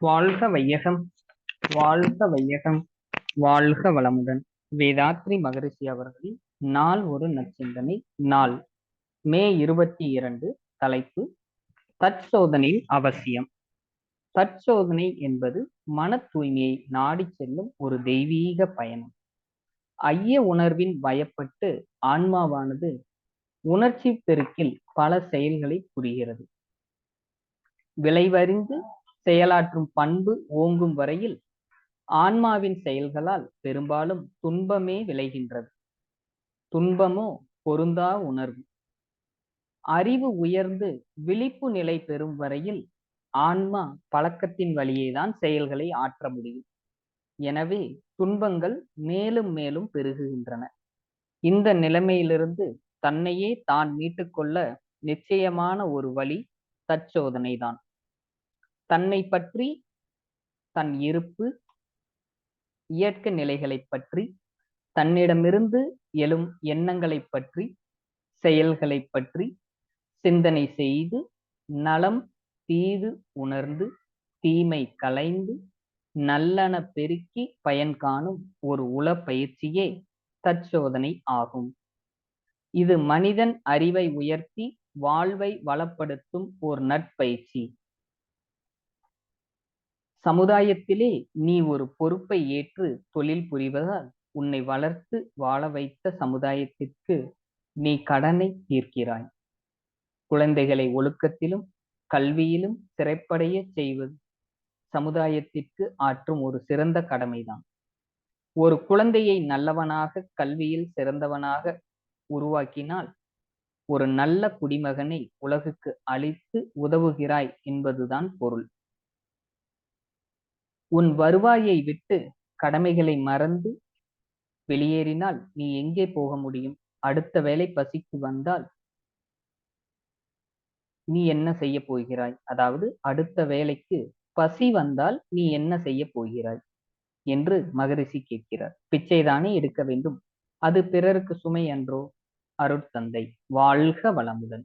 வாழ்க வையகம், வாழ்க வையகம், வாழ்க வளமுடன். வேதாத்ரி மகரிஷி அவர்களின் நாள் ஒரு நற்சிந்தனை. நாள் மே 22. தலைப்பு தற்சோதனை அவசியம். தற்சோதனை என்பது மன தூய்மையை நாடி செல்லும் ஒரு தெய்வீக பயணம். ஐய உணர்வின் பயப்பட்டு ஆன்மாவானது உணர்ச்சி பெருக்கில் பல செயல்களை புரிகிறது. விளைவறிந்து செயலாற்றும் பண்பு ஓங்கும் வரையில் ஆன்மாவின் செயல்களால் பெரும்பாலும் துன்பமே விளைகின்றது. துன்பமோ பொருந்தா உணர்வு. அறிவு உயர்ந்து விழிப்பு நிலை பெறும் வரையில் ஆன்மா பழக்கத்தின் வழியேதான் செயல்களை ஆற்ற முடியும். எனவே துன்பங்கள் மேலும் மேலும் பெருகுகின்றன. இந்த நிலைமையிலிருந்து தன்னையே தான் மீட்டுக்கொள்ள நிச்சயமான ஒரு வழி தற்சோதனைதான். தன்னை பற்றி, தன் இருப்பு, இயற்கை நிலைகளைப் பற்றி, தன்னிடமிருந்து எழும் எண்ணங்களைப் பற்றி, செயல்களைப் பற்றி சிந்தனை செய்து நலம் தீது உணர்ந்து தீமை களைந்து நல்லன பெருக்கி பயன் காணும் ஒரு உள பயிற்சியே தற்சோதனை ஆகும். இது மனிதன் அறிவை உயர்த்தி வாழ்வை வளப்படுத்தும் ஒரு நற்பயிற்சி. சமுதாயத்திலே நீ ஒரு பொறுப்பை ஏற்று தொழில் புரிவதால் உன்னை வளர்த்து வாழ வைத்த சமுதாயத்திற்கு நீ கடனை தீர்க்கிறாய். குழந்தைகளை ஒழுக்கத்திலும் கல்வியிலும் சிறப்படைய செய்வது சமுதாயத்திற்கு ஆற்றும் ஒரு சிறந்த கடமைதான். ஒரு குழந்தையை நல்லவனாக கல்வியில் சிறந்தவனாக உருவாக்கினால் ஒரு நல்ல குடிமகனை உலகுக்கு அளித்து உதவுகிறாய் என்பதுதான் பொருள். உன் வருவாயை விட்டு கடமைகளை மறந்து வெளியேறினால் நீ எங்கே போக முடியும்? அடுத்த வேளை பசிக்கு வந்தால் நீ என்ன செய்ய போகிறாய்? அதாவது அடுத்த வேளைக்கு பசி வந்தால் நீ என்ன செய்ய போகிறாய் என்று மகரிஷி கேட்கிறார். பிச்சைதானே எடுக்க வேண்டும், அது பிறருக்கு சுமை அன்றோ? அருட்தந்தை வாழ்க வளமுடன்.